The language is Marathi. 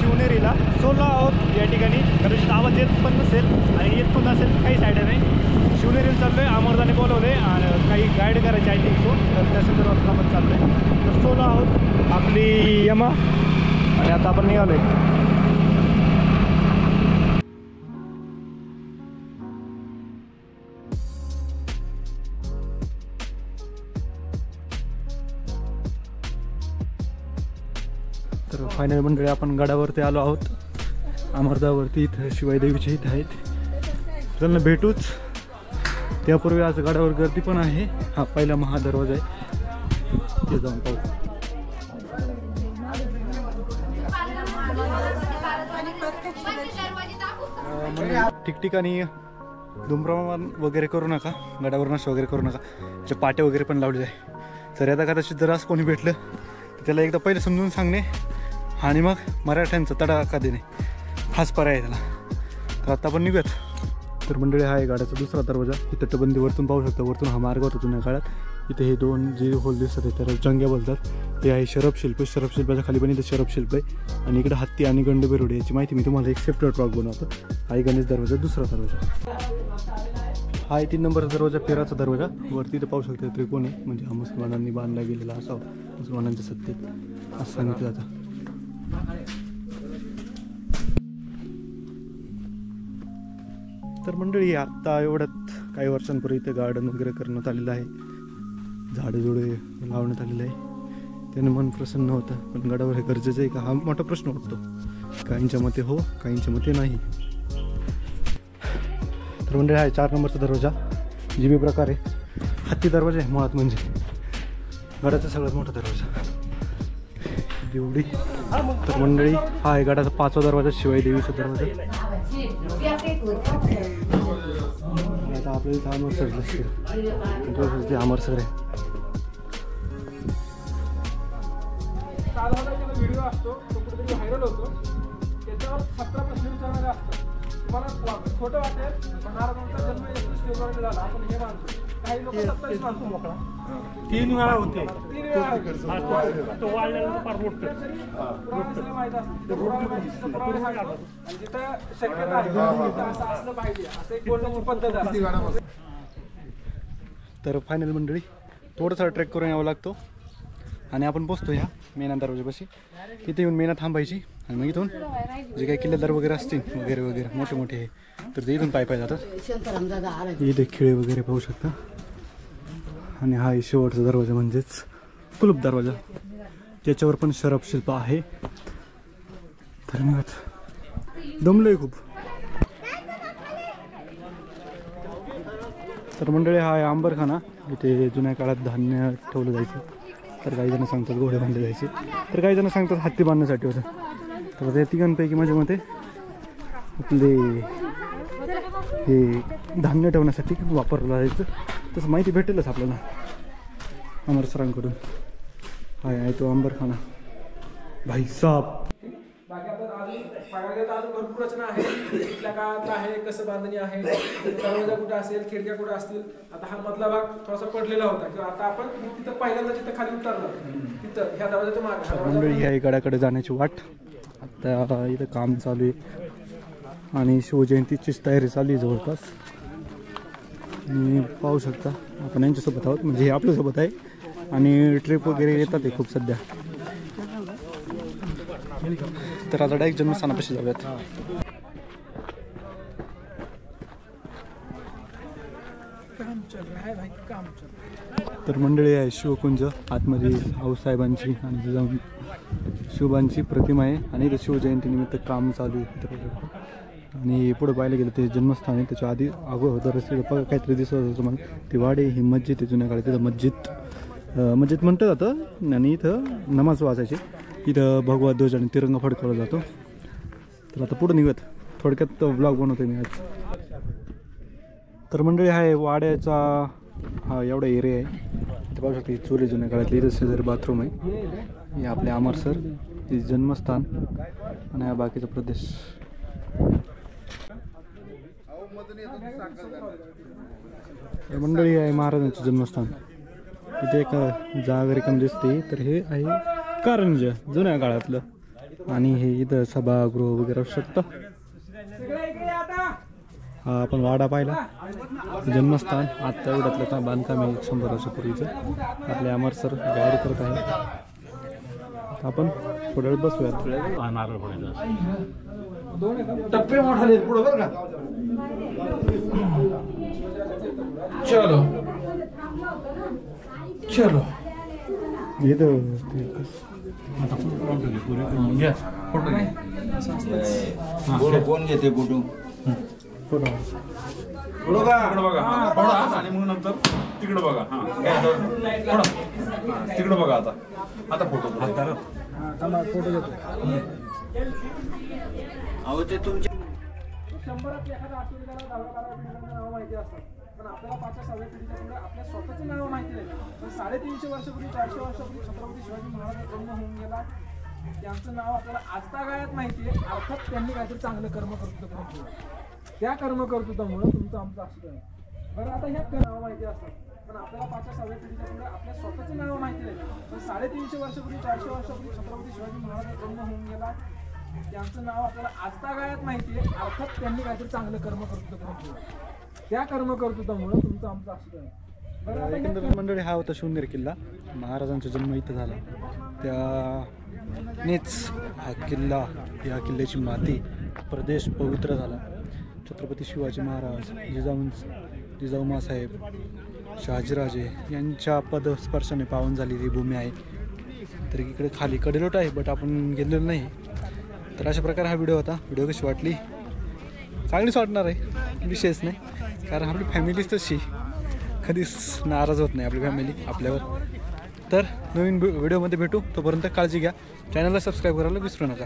शिवनेरीला 16 आहोत या ठिकाणी. कदाचित आवाज येत पण नसेल आणि येत पण नसेल, काही साईड नाही. शिवनेरीला चाललो आहे. अमरदाने बोलवले आणि काही गाईड करायचे आय थिंक सो, तर त्या संदर्भात आपण चाललो आहे. तर 16 आहोत आपली यमा आणि आता आपण निघालो आहे. तर फायनल मंडळी आपण गडावरती आलो आहोत. अमरदावरती इथं शिवाई देवीच्या इथं आहेत. त्यांना भेटूच त्यापूर्वी आज गडावर गर्दी पण आहे. हा पहिला महादरवाजा आहे, ते जाऊन पाहू. ठिकठिकाणी धूम्रपान वगैरे करू नका, गडावर नशा वगैरे करू नका. त्याचे पाटे वगैरे पण लावले आहे. तर आता कदाचित जर असं कोणी भेटलं तर त्याला एकदा पहिले समजून सांगणे आणि मग मराठ्यांचा तडाखा देणे, हाच पर्याय आहे त्याला. तर आता आपण निघूयात. तर मंडळी हा आहे गाड्याचा दुसरा दरवाजा. इथं तटबंदी वरतून पाहू शकता. वरतून हा मार्ग होता जुन्या काळात. इथे हे दोन जे होल दिसतात आहे त्याला जंग्या बोलतात. ते आहे शरपशिल्प. शरपशिल्पाच्या खाली पण इथं शरपशिल्प आहे. आणि इकडे हत्ती आणि गंडबेरोडी याची माहिती मी तुम्हाला एक सेपरेट ब्लॉग बनवतो. हा गणेश दरवाजा दुसरा दरवाजा. हा आहे 3 नंबरचा दरवाजा, पेराचा दरवाजा. वरती इथं पाहू शकता त्रिकोणी, म्हणजे हा मुसलमानांनी बांधला गेलेला असावा मुसलमानांच्या सत्तेत असं सांगितलं जातं. तर मंडळी आत्ता एवढ्यात काही वर्षांपूर्वी इथे गार्डन वगैरे करण्यात आलेलं आहे. झाडे जुडे लावण्यात आलेले आहे. त्याने मन प्रसन्न होतं. पण गडावर हे गरजेचं आहे का, हा मोठा प्रश्न उठतो. काहींच्या मते हो, काहींच्या मते नाही. तर मंडळी आहे 4 नंबरचा दरवाजा. जीबी प्रकारे हत्ती दरवाजा आहे मुळात, म्हणजे गडाचा सगळ्यात मोठा दरवाजा एवढी. तर मंडळी हा आहे गडाचा 5वा दरवाजा, शिवाई देवीचा दरवाजा. आता आपल्याला इथं अमरसर दिसते, ते अमरसर आहे. व्हिडिओ असतो तो कुठेतरी व्हायरल होतो. त्याच्यावर 17 प्रश्न विचारणारे असतात. तुम्हाला खोटं वाटेल, महाराजांचा जन्म 21 फेब्रुवारी झाला आपण हे मानतो. काही लोक 27 मानतो. मोकळा 3 वेळा होते. 3 वेळा तो वाढलेला फार रोड माहित असतं. जिथं शक्यता असं असलं पाहिजे असं एक बोलण्याची पद्धत असते. तर फायनल मंडळी थोडंसं ट्रेक करून यावं लागतो आणि आपण पोचतो ह्या मेना दरवाजापाशी. इथे येऊन मेना थांबायची आणि मग इथून जे काही किल्लेदार वगैरे असतील वगैरे वगैरे मोठे मोठे हे, तर ते इथून पाय जातात. इथे खिळे वगैरे पाहू शकता. आणि हा शेवटचा दरवाजा म्हणजेच कुलूप दरवाजा, त्याच्यावर पण शरपशिल्प आहे. धन्यवाद. दमलोय खूप. तर मंडळी हा आहे अंबरखाना. इथे जुन्या काळात धान्य ठेवलं जायचं. तर काही जण सांगतात घोडे बांधले जायचे, तर काही जण सांगतात हत्ती बांधण्यासाठी होतं. तर त्या तिघांपैकी माझ्या मते आपले हे धान्य ठेवण्यासाठी वापरलं जायचं. तसं माहिती भेटेलच आपल्याला अमर सरांकडून. आहे तो अंबरखाना भाई साहब. बाकी आता अजून भरपूर रचना आहे. कुठल्या काळात आहे, कसं बांधणी आहे, दरवाजा कुठे असेल, खिडक्या कुठे असतील. आता हा मधला भाग थोडासा पडलेला होता किंवा आता आपण तिथं पहिल्यांदा जिथं खाली उतरणार तिथं ह्या दरवाजाच्या मागे ह्या गडाकडे जाण्याची वाट. आता इथं काम चालू आहे आणि शिवजयंतीचीच तयारी चालू आहे जवळपास. आणि पाहू शकता आपण यांच्यासोबत आहोत, म्हणजे हे आपल्यासोबत आहे. आणि ट्रिप वगैरे येतात आहे खूप सध्या. तर आता डायरेक्ट जन्मस्थानापाशी जाऊयात. तर मंडळी आहे शिवकुंज. आतमध्ये आऊसाहेबांची आणि जाऊन शिवबांची प्रतिमा आहे. आणि इथं शिवजयंतीनिमित्त काम चालू आहे. आणि पुढे पाहायला गेलं ते जन्मस्थान आहे. त्याच्या आधी अगोदर काहीतरी दिसत होतं मला. ती वाडी ही मस्जिद आहे जुन्या काळात. तिथं मस्जिद म्हणतं जातं. आणि इथं नमाज वाचायची. इथं भगवा ध्वज आणि तिरंगा फडकवला जातो. तर आता पुढे निघत थोडक्यात ब्लॉग बनवतो मी आज. तर मंडळी हा आहे वाड्याचा हा एवढा एरिया आहे. इथं पाहू शकता चोरी जुन्या काळातली. इथं शेजारी बाथरूम आहे. हे आपले अमरसर हे जन्मस्थान आणि हा बाकीचा प्रदेश. मंडळी आहे महाराजांचं जन्मस्थान. इथे एक जागा रिकामी दिसते. तर हे आहे कारंज जुन्या काळातलं. आणि हे इथं सभागृह वगैरे असू शकतं. हा आपण वाडा पाहिला, जन्मस्थान आत्ता एवढ्यातलं का बांधकाम आहे 100 वर्षापूर्वीचं. आपले अमर सर गाईड करत आहे. आपण थोड्या वेळ बसूया. टप्पे मोठाले पुढे बरं का. चलो चलो कोण घेते फोटो तिकडं बघा आणि मग नंतर तिकडं बघा. तिकडं बघा. आता फोटो फोटो घेतो. अहो ते तुमचे 100 एखादा असतो की त्याला 10-12 पिढीला नाव माहिती असतात, पण आपल्याला 5-6व्या पिढीच्या पुढे आपल्या स्वतःचं नाव माहिती नाही. पण 350 वर्षापूर्वी 400 वर्षापूर्वी छत्रपती शिवाजी महाराज जन्म होऊन गेला, त्यांचं नाव आपल्याला आजतागायत माहिती आहे. अर्थात त्यांनी काहीतरी चांगलं कर्म कर्तृत्व करून ठेवलं. त्या कर्म कर्तृत्वामुळे तुमचं आमचं असतं आहे. बरं, आता ह्या नाव माहिती असतात, पण आपल्याला 5-6व्या पिढीच्या पुढे आपल्या स्वतःचं नाव माहिती नाही. पण 350 वर्षापूर्वी 400 वर्षापूर्वी छत्रपती शिवाजी महाराज जन्म होऊन गेला, त्यांचं नाव आपल्याला आजतागायत माहिती आहे. अर्थात त्यांनी काहीतरी चांगलं कर्म कर्तृत्व करून ठेवलं. त्या कर्म कर्तृत्वामुळे तुमचं आमचं असतं आहे. बरं, आता एकंदरीत मंडळी हा होता शिवनेरी किल्ला. महाराजांचा जन्म इथं झाला, त्यानेच हा किल्ला, या किल्ल्याची माती, प्रदेश पवित्र झाला. छत्रपती शिवाजी महाराज, जिजाऊमासाहेब, शहाजीराजे यांच्या पदस्पर्शाने पावन झालेली भूमी आहे. तर इकडे खाली कडेलोट आहे, बट आपण गेलेलो नाही. तर अशा प्रकारे हा व्हिडिओ होता. व्हिडिओ कशी वाटली? चांगलीच वाटणार आहे, विशेष नाही, कारण आपली फॅमिलीच तशी, कधीच नाराज होत नाही आपली फॅमिली आपल्यावर. तर नवीन व्हिडिओमध्ये भेटू, तोपर्यंत काळजी घ्या. चॅनलला सबस्क्राईब करायला विसरू नका.